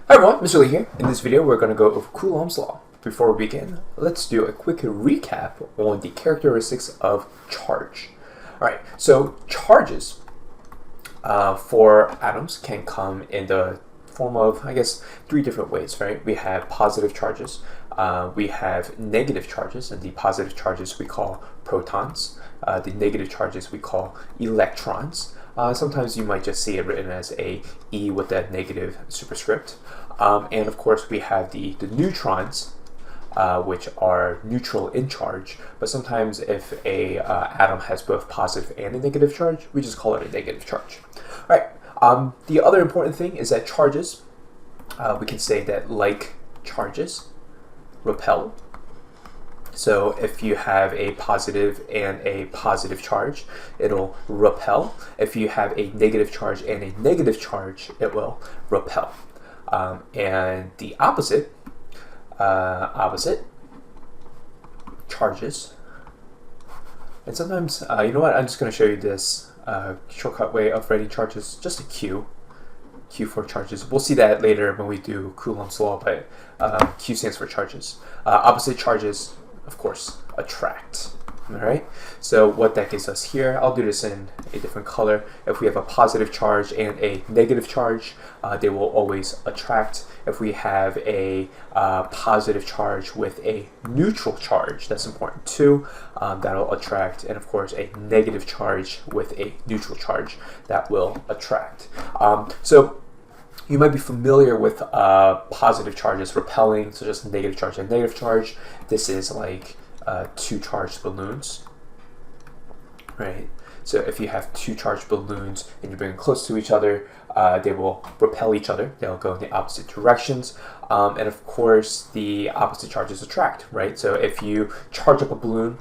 Hi everyone, Mr. Lee here. In this video, we're going to go over Coulombs Law. Before we begin, let's do a quick recap on the characteristics of charge. Alright, so charges for atoms can come in the form of, I guess, three different ways, right? We have positive charges, we have negative charges, and the positive charges we call protons. The negative charges we call electrons. Sometimes you might just see it written as a E with that negative superscript. And of course we have the neutrons, which are neutral in charge, but sometimes if a atom has both positive and a negative charge, we just call it a negative charge. All right. The other important thing is that charges, we can say that like charges repel. So if you have a positive and a positive charge, it'll repel. If you have a negative charge and a negative charge, it will repel. And the opposite charges. And sometimes, you know what, I'm just going to show you this shortcut way of writing charges, just a Q for charges. We'll see that later when we do Coulombs Law, but Q stands for charges. Opposite charges, of course, attract. All right. So what that gives us here, I'll do this in a different color. If we have a positive charge and a negative charge, they will always attract. If we have a positive charge with a neutral charge, that's important too, that'll attract. And of course, a negative charge with a neutral charge, that will attract. So you might be familiar with positive charges repelling, so just negative charge and negative charge. This is like two charged balloons, right? So if you have two charged balloons and you bring them close to each other, they will repel each other. They'll go in the opposite directions. And of course, the opposite charges attract, right? So if you charge up a balloon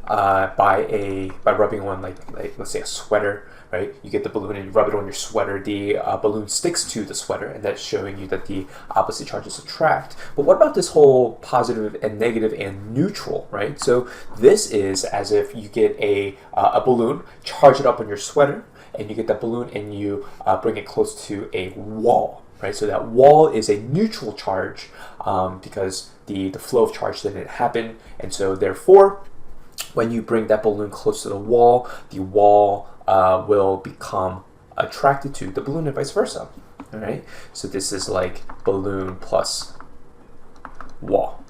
by rubbing on like let's say a sweater, right? You get the balloon and you rub it on your sweater. The balloon sticks to the sweater, and that's showing you that the opposite charges attract. But what about this whole positive and negative and neutral, right? So this is as if you get a balloon, charge it up on your sweater, and you get that balloon and you bring it close to a wall, right? So that wall is a neutral charge because the flow of charge didn't happen, and so therefore, when you bring that balloon close to the wall will become attracted to the balloon and vice versa. All right, so this is like balloon plus wall.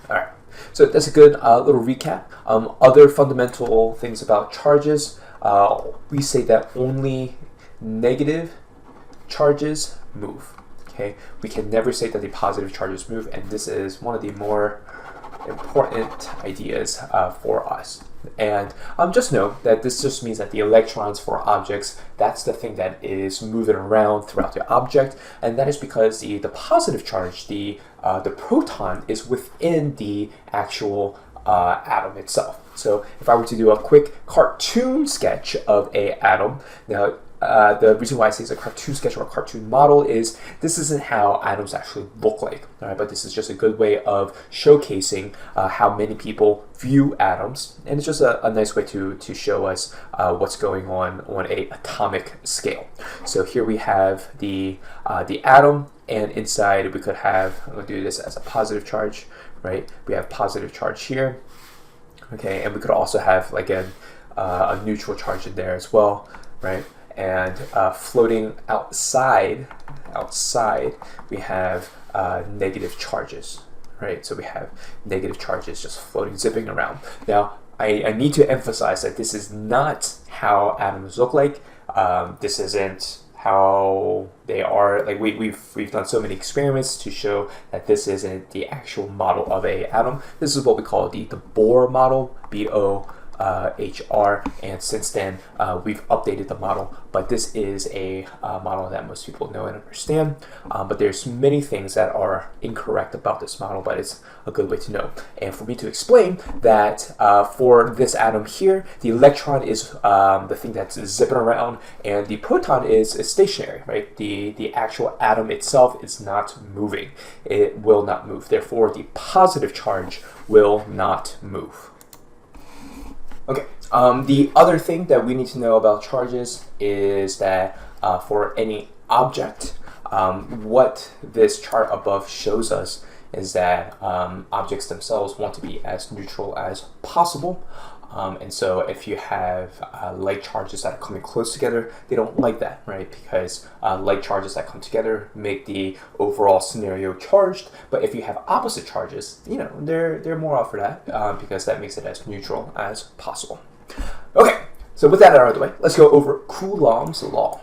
All right, so that's a good little recap. Other fundamental things about charges, we say that only negative charges move. Okay, we can never say that the positive charges move, and this is one of the more important ideas for us. And just know that this just means that the electrons for objects, that's the thing that is moving around throughout the object, and that is because the positive charge, the proton, is within the actual atom itself. So if I were to do a quick cartoon sketch of a atom, now the reason why I say it's a cartoon sketch or a cartoon model is this isn't how atoms actually look like, all right? But this is just a good way of showcasing how many people view atoms, and it's just a nice way to show us what's going on a atomic scale. So here we have the atom, and inside we could have, I'm going to do this as a positive charge, right? We have positive charge here, okay, and we could also have like a neutral charge in there as well, right? And floating outside we have negative charges, right? So we have negative charges just floating, zipping around. Now I need to emphasize that this is not how atoms look like. This isn't how they are. Like we've done so many experiments to show that this isn't the actual model of a atom. This is what we call the Bohr model, BOHR, and since then we've updated the model, but this is a model that most people know and understand, but there's many things that are incorrect about this model, but it's a good way to know. And for me to explain that for this atom here, the electron is the thing that's zipping around, and the proton is stationary, right? The actual atom itself is not moving. It will not move. Therefore, the positive charge will not move. Okay, the other thing that we need to know about charges is that for any object. What this chart above shows us is that objects themselves want to be as neutral as possible. And so if you have like charges that are coming close together, they don't like that, right? Because like charges that come together make the overall scenario charged. But if you have opposite charges, you know, they're more up for that because that makes it as neutral as possible. Okay, so with that out of the way, let's go over Coulomb's law.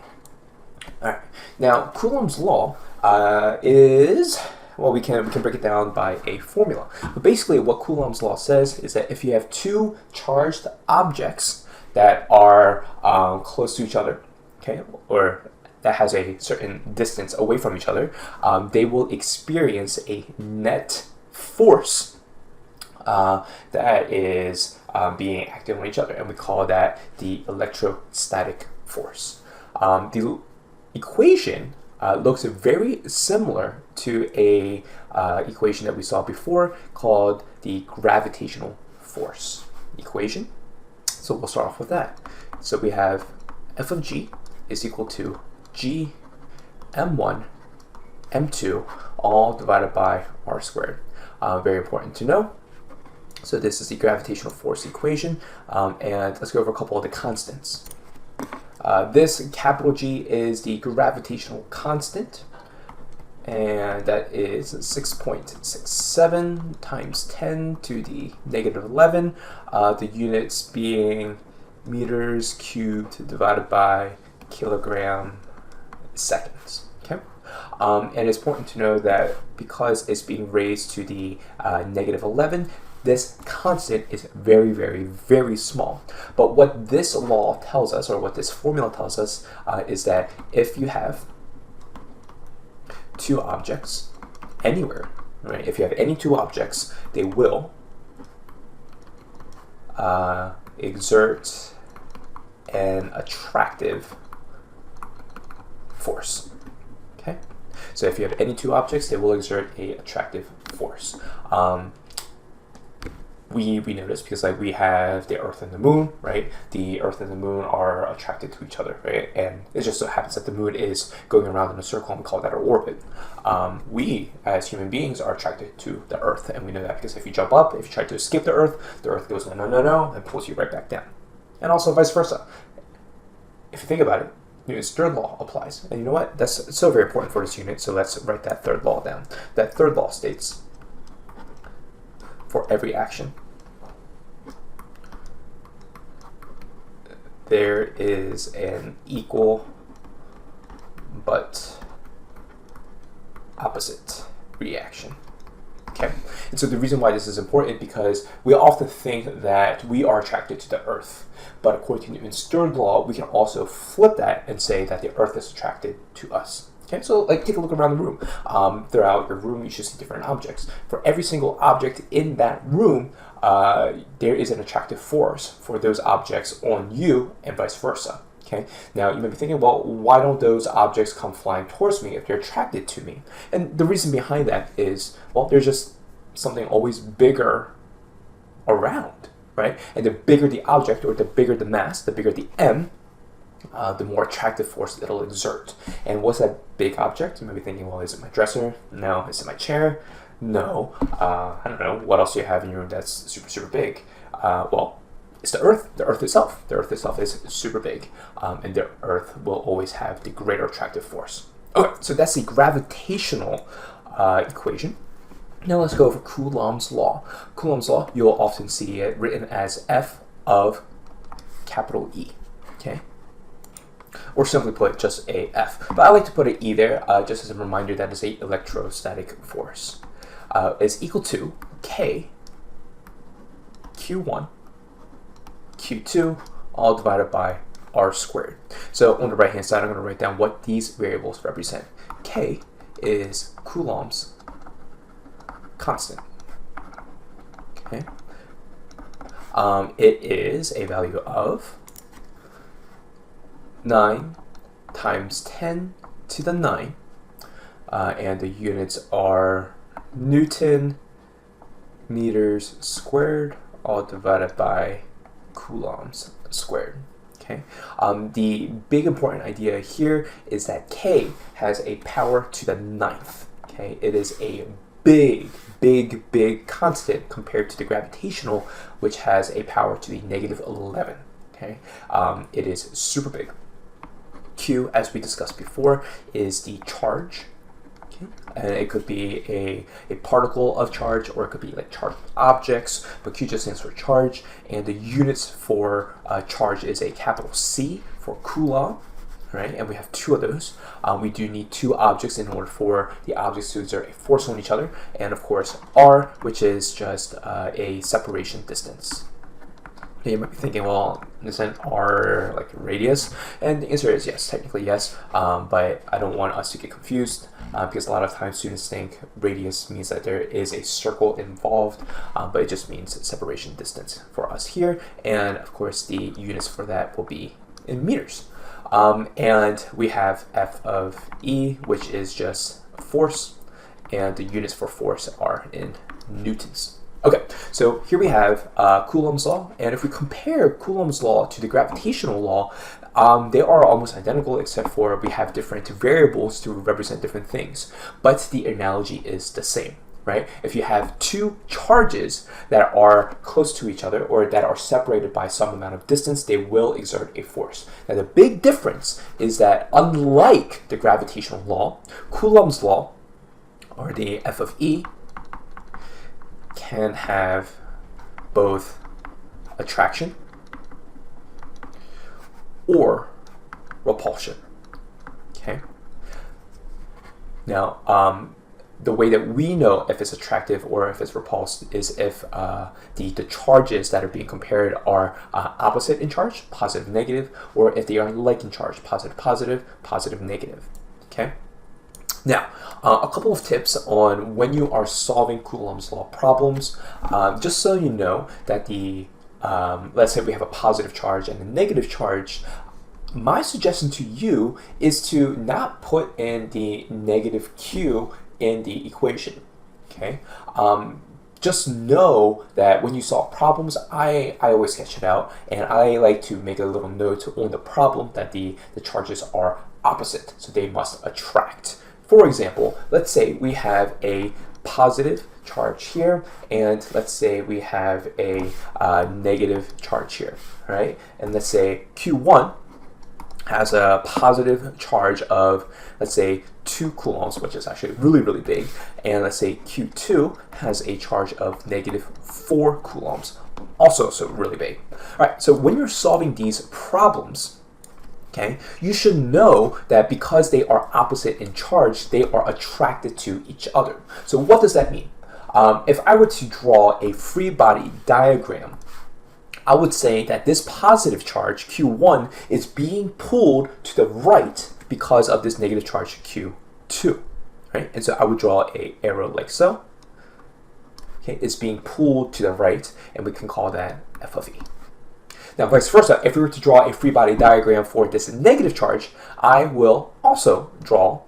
All right, now Coulomb's law is, well, we can break it down by a formula. But basically what Coulomb's law says is that if you have two charged objects that are close to each other, okay, or that has a certain distance away from each other, they will experience a net force that is being acted on each other, and we call that the electrostatic force. The equation looks very similar to a equation that we saw before called the gravitational force equation. So we'll start off with that. So we have f of g is equal to g m1 m2 all divided by r squared. Very important to know. So this is the gravitational force equation, and let's go over a couple of the constants. This capital G is the gravitational constant, and that is 6.67 times 10 to the negative 11, the units being meters cubed divided by kilogram seconds. Okay, and it's important to know that because it's being raised to the negative 11, this constant is very, very, very small. But what this law tells us, or what this formula tells us, is that if you have two objects anywhere, right? If you have any two objects, they will exert an attractive force. Okay? So if you have any two objects, they will exert an attractive force. We notice because like we have the Earth and the Moon, right? The Earth and the Moon are attracted to each other, right? And it just so happens that the Moon is going around in a circle, and we call that our orbit. We, as human beings, are attracted to the Earth, and we know that because if you jump up, if you try to escape the Earth goes no, no, no, no, and pulls you right back down. And also vice versa. If you think about it, Newton's third law applies. And you know what? That's so very important for this unit, so let's write that third law down. That third law states, for every action, there is an equal but opposite reaction. Okay, and so the reason why this is important because we often think that we are attracted to the Earth, but according to Newton's third law, we can also flip that and say that the Earth is attracted to us. Okay, so like take a look around the room. Throughout your room, you should see different objects. For every single object in that room, there is an attractive force for those objects on you and vice versa. Okay, now you may be thinking, well, why don't those objects come flying towards me if they're attracted to me? And the reason behind that is, well, there's just something always bigger around, right? And the bigger the object, or the bigger the mass, the bigger the m, the more attractive force it'll exert. And what's that big object? You might be thinking, well, is it my dresser? No. Is it my chair? No. I don't know. What else do you have in your room that's super, super big? Well, it's the Earth. The Earth itself. The Earth itself is super big, and the Earth will always have the greater attractive force. Okay, so that's the gravitational equation. Now let's go over Coulomb's law. Coulomb's law, you'll often see it written as F of capital E. Okay, or simply put, just a F. But I like to put an E there, just as a reminder that is a electrostatic force. Is equal to K Q1 Q2 all divided by R squared. So on the right hand side, I'm going to write down what these variables represent. K is Coulomb's constant. Okay. It is a value of 9 times 10 to the 9, and the units are Newton meters squared all divided by coulombs squared. Okay. Okay. The big important idea here is that K has a power to the 9th. Okay. It is a big constant compared to the gravitational, which has a power to the negative 11. Okay. It is super big. Q, as we discussed before, is the charge. And it could be a particle of charge, or it could be like charged objects, but Q just stands for charge, and the units for charge is a capital C for Coulomb, right? And we have 2 of those. We do need 2 objects in order for the objects to exert a force on each other, and of course R, which is just a separation distance. You might be thinking, well, isn't R like radius? And the answer is yes, technically yes, but I don't want us to get confused because a lot of times students think radius means that there is a circle involved, but it just means separation distance for us here. And of course, the units for that will be in meters. And we have F of E, which is just force, and the units for force are in newtons. Okay, so here we have Coulomb's law, and if we compare Coulomb's law to the gravitational law, they are almost identical except for we have different variables to represent different things, but the analogy is the same, right? If you have 2 charges that are close to each other or that are separated by some amount of distance, they will exert a force. Now the big difference is that unlike the gravitational law, Coulomb's law, or the F of E, can have both attraction or repulsion. Okay. Now, the way that we know if it's attractive or if it's repulsed is if the charges that are being compared are opposite in charge, positive, negative, or if they are like in charge, positive, positive, positive, negative. Okay. Now, a couple of tips on when you are solving Coulomb's law problems, just so you know that the, let's say we have a positive charge and a negative charge, my suggestion to you is to not put in the negative Q in the equation, okay? Just know that when you solve problems, I always sketch it out, and I like to make a little note on the problem that the charges are opposite, so they must attract. For example, let's say we have a positive charge here, and let's say we have a negative charge here, right? And let's say Q1 has a positive charge of, let's say, 2 coulombs, which is actually really big, and let's say Q2 has a charge of negative 4 coulombs, also so really big. All right, so when you're solving these problems, okay, you should know that because they are opposite in charge, they are attracted to each other. So what does that mean? If I were to draw a free body diagram, I would say that this positive charge, Q1, is being pulled to the right because of this negative charge, Q2, right? And so I would draw an arrow like so. Okay, it's being pulled to the right, and we can call that F of E. Now, vice versa, if we were to draw a free body diagram for this negative charge, I will also draw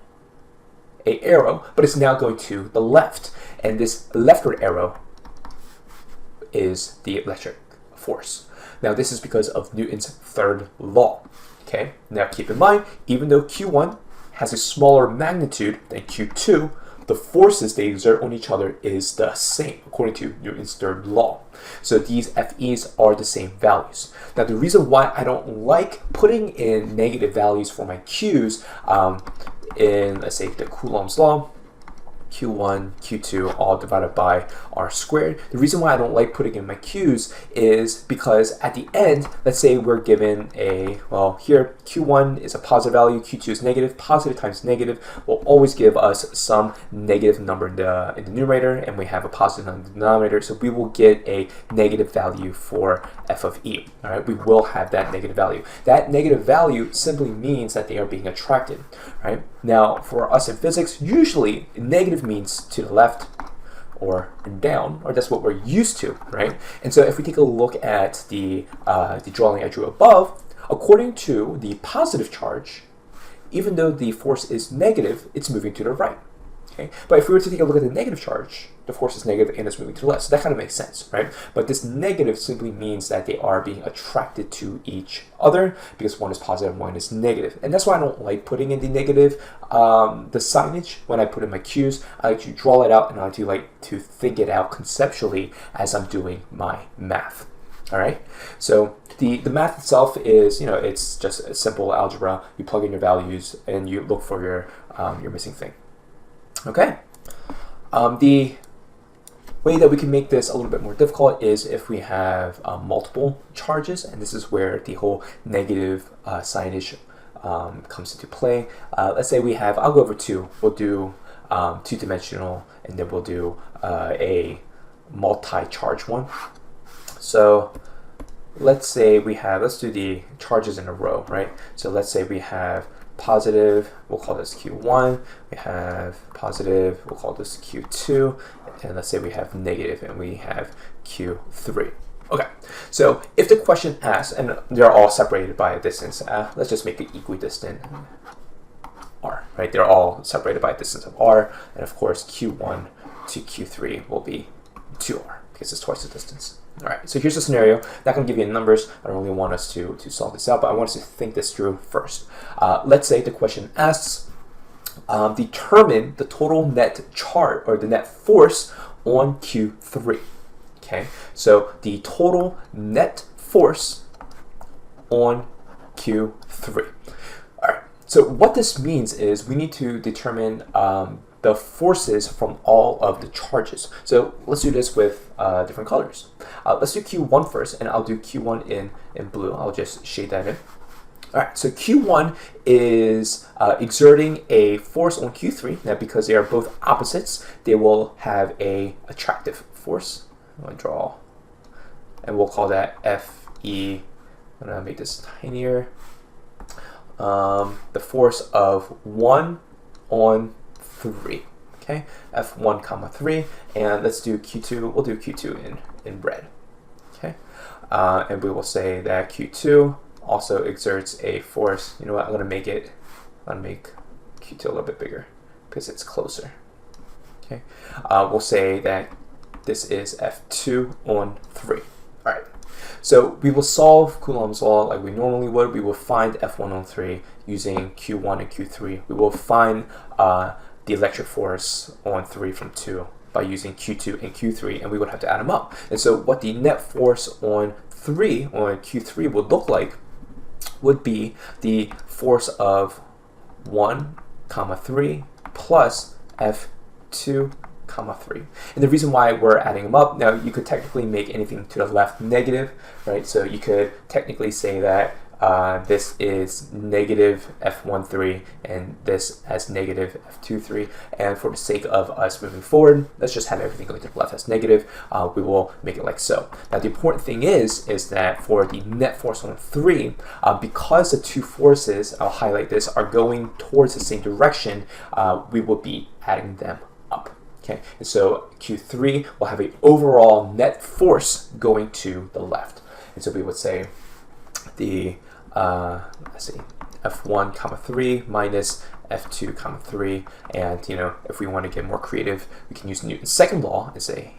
an arrow, but it's now going to the left. And this leftward arrow is the electric force. Now, this is because of Newton's third law. Okay, now keep in mind, even though Q1 has a smaller magnitude than Q2, the forces they exert on each other is the same, according to Newton's third law. So these FEs are the same values. Now, the reason why I don't like putting in negative values for my Qs in, let's say, the Coulomb's law, Q1, Q2, all divided by R squared. The reason why I don't like putting in my Qs is because at the end, let's say we're given a, well, here Q1 is a positive value, Q2 is negative. Positive times negative will always give us some negative number in the numerator, and we have a positive number in the denominator, so we will get a negative value for F of E. All right, we will have that negative value. That negative value simply means that they are being attracted, right? Now, for us in physics, usually negative means to the left or down, or that's what we're used to, right? And so if we take a look at the drawing I drew above, according to the positive charge, even though the force is negative, it's moving to the right. Okay, but if we were to take a look at the negative charge, the force is negative and it's moving to the left. So that kind of makes sense, right? But this negative simply means that they are being attracted to each other because one is positive and one is negative. And that's why I don't like putting in the negative, the signage when I put in my cues. I like to draw it out and I like to think it out conceptually as I'm doing my math. All right, so the math itself is, you know, it's just a simple algebra. You plug in your values and you look for your missing thing. Okay, the way that we can make this a little bit more difficult is if we have multiple charges, and this is where the whole negative signage comes into play. Let's say we have, I'll go over two. We'll do two-dimensional, and then we'll do a multi-charge one. So let's say we have, let's do the charges in a row, right? So let's say we have positive, we'll call this Q1, we have positive, we'll call this Q2, and let's say we have negative and we have Q3. Okay, so if the question asks, and they're all separated by a distance, let's just make it equidistant r, right? They're all separated by a distance of r, and of course Q1 to Q3 will be 2r because it's twice the distance. All right, so here's the scenario. Not going to give you numbers. I don't really want us to solve this out, but I want us to think this through first. Let's say the question asks, determine the total net charge or the net force on Q3. Okay, so the total net force on Q3. All right, so what this means is we need to determine the forces from all of the charges. So let's do this with different colors. Let's do Q1 first, and I'll do Q1 in blue. I'll just shade that in. All right, so Q1 is exerting a force on Q3. Now, because they are both opposites, they will have a attractive force. I'm gonna draw, and we'll call that FE. I'm gonna make this tinier. The force of 1 on 3. Okay, F1 comma 3, and let's do Q2. We'll do Q2 in red. Okay, and we will say that Q2 also exerts a force. You know what? I'm gonna make Q2 a little bit bigger because it's closer. Okay, we'll say that this is F2 on 3. All right. So we will solve Coulomb's law like we normally would. We will find F1 on 3 using Q1 and Q3. We will find the electric force on 3 from 2 by using Q2 and Q3, and we would have to add them up. And so what the net force on Q3 would look like would be the force of 1, 3 plus F2, 3. And the reason why we're adding them up, now you could technically make anything to the left negative, right? So you could technically say that this is negative F13 and this as negative F23. And for the sake of us moving forward, let's just have everything going to the left as negative. We will make it like so. Now the important thing is that for the net force on 3, because the two forces, I'll highlight this, are going towards the same direction, we will be adding them up. Okay, and so Q3 will have an overall net force going to the left. And so we would say the let's see, F1, 3 minus F2, 3, and you know, if we want to get more creative, we can use Newton's second law and say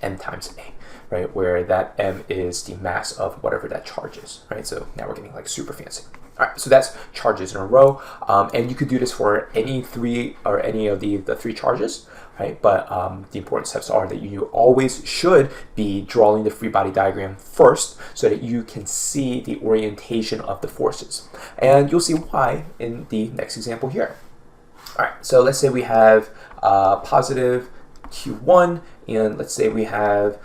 m times a, right, where that m is the mass of whatever that charge is, right? So now we're getting like super fancy. All right, so that's charges in a row, and you could do this for any three or any of the 3 charges, right? But the important steps are that you always should be drawing the free body diagram first so that you can see the orientation of the forces. And you'll see why in the next example here. All right, so let's say we have positive Q1, and let's say we have,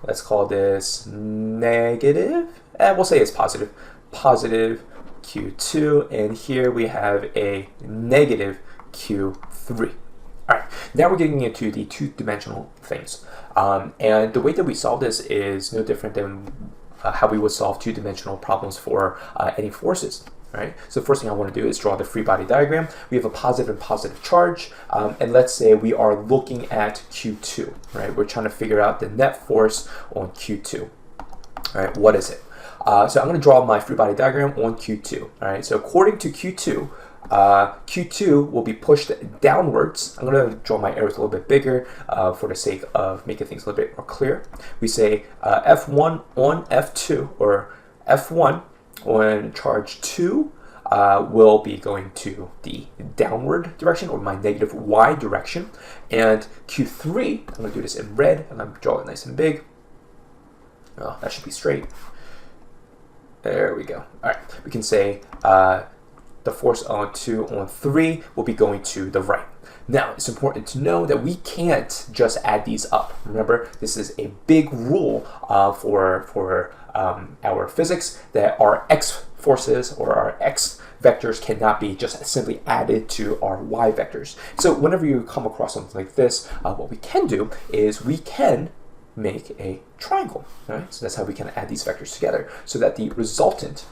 let's call this negative, and we'll say it's positive Q2, and here we have a negative Q3. All right, now we're getting into the two-dimensional things. And the way that we solve this is no different than how we would solve two-dimensional problems for any forces. Right? So the first thing I want to do is draw the free body diagram. We have a positive and positive charge, and let's say we are looking at Q2. Right? We're trying to figure out the net force on Q2. All right, what is it? So I'm going to draw my free body diagram on Q2. All right, so according to Q2, Q2 will be pushed downwards. I'm going to draw my arrows a little bit bigger for the sake of making things a little bit more clear. We say F1 on F2, or F1 on charge 2 will be going to the downward direction, or my negative y direction. And Q3, I'm going to do this in red, and I'm going to draw it nice and big. Oh, that should be straight. There we go. All right, we can say the force on 2 on 3 will be going to the right. Now, it's important to know that we can't just add these up. Remember, this is a big rule for our physics, that our x forces or our x vectors cannot be just simply added to our y vectors. So whenever you come across something like this, what we can do is we can make a triangle. Right? So that's how we can add these vectors together, so that the resultant,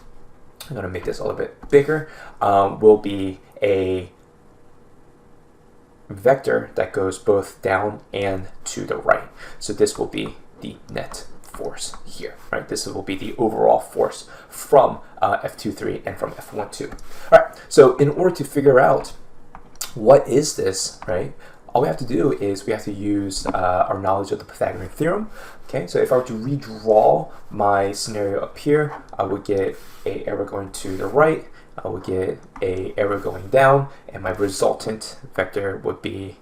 I'm going to make this a little bit bigger, will be a vector that goes both down and to the right. So this will be the net force here, right? This will be the overall force from F23 and from F12. All right, so in order to figure out what is this, right, all we have to do is we have to use our knowledge of the Pythagorean theorem. Okay, so if I were to redraw my scenario up here, I would get an arrow going to the right, I would get an arrow going down, and my resultant vector would be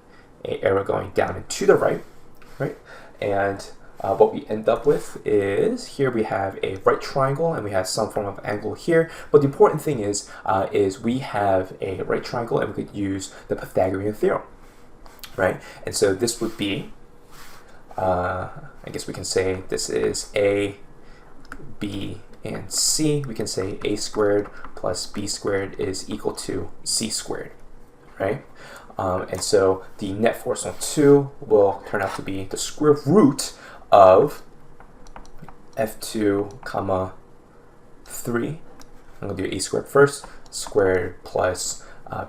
an arrow going down and to the right, right? And what we end up with is, here we have a right triangle and we have some form of angle here. But the important thing is we have a right triangle and we could use the Pythagorean theorem, right? And so this would be, I guess we can say this is A, B, and C. We can say A squared plus B squared is equal to C squared, right? And so the net force on 2 will turn out to be the square root of F2 comma 3. I'm going to do A squared first, squared plus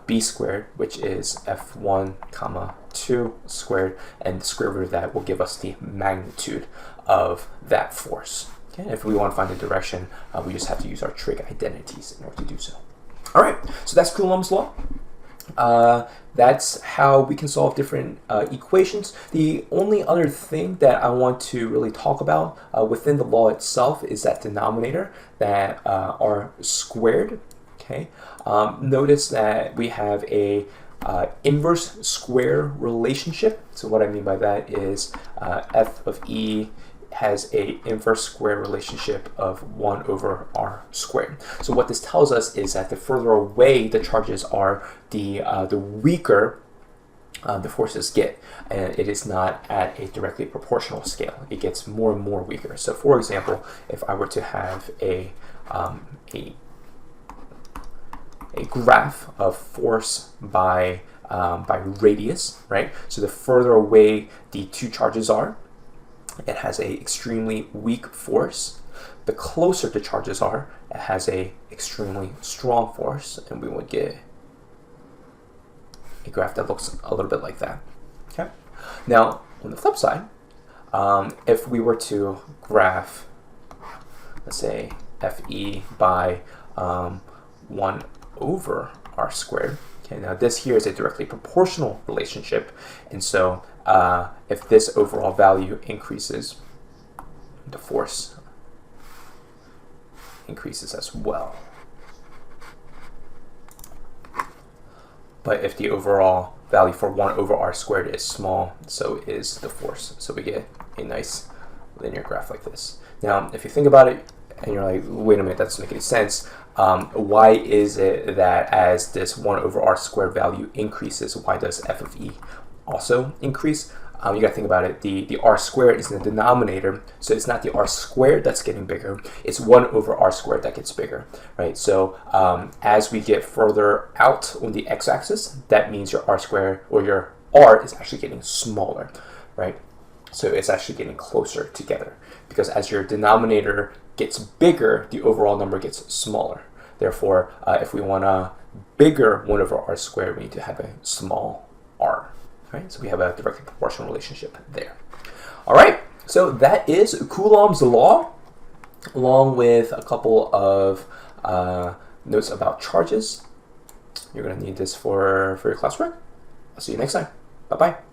B squared, which is F1 comma 2 squared, and the square root of that will give us the magnitude of that force. Okay, if we want to find the direction, we just have to use our trig identities in order to do so. All right, so that's Coulomb's law. That's how we can solve different equations. The only other thing that I want to really talk about within the law itself is that denominator, that r squared. Okay, notice that we have a inverse square relationship. So what I mean by that is f of e has a inverse square relationship of 1 over r squared. So what this tells us is that the further away the charges are, the weaker the forces get, and it is not at a directly proportional scale. It gets more and more weaker. So for example, if I were to have a graph of force by radius, right? So the further away the two charges are, it has a extremely weak force. The closer the charges are, it has a extremely strong force, and we would get a graph that looks a little bit like that. Okay. Now, on the flip side, if we were to graph, let's say, Fe by 1 over r squared. Okay, now this here is a directly proportional relationship, and so if this overall value increases, the force increases as well. But if the overall value for 1 over r squared is small, so is the force. So we get a nice linear graph like this. Now, if you think about it, and you're like, wait a minute, that doesn't make any sense. Why is it that as this 1 over r squared value increases, why does f of e also increase? You got to think about it. The r squared is in the denominator, so it's not the r squared that's getting bigger. It's 1 over r squared that gets bigger, right? So as we get further out on the x-axis, that means your r squared, or your r, is actually getting smaller, right? So it's actually getting closer together, because as your denominator gets bigger, the overall number gets smaller. Therefore, if we want a bigger 1 over r squared, we need to have a small r. Right? So we have a directly proportional relationship there. All right, so that is Coulomb's law, along with a couple of notes about charges. You're going to need this for your classwork. I'll see you next time. Bye-bye.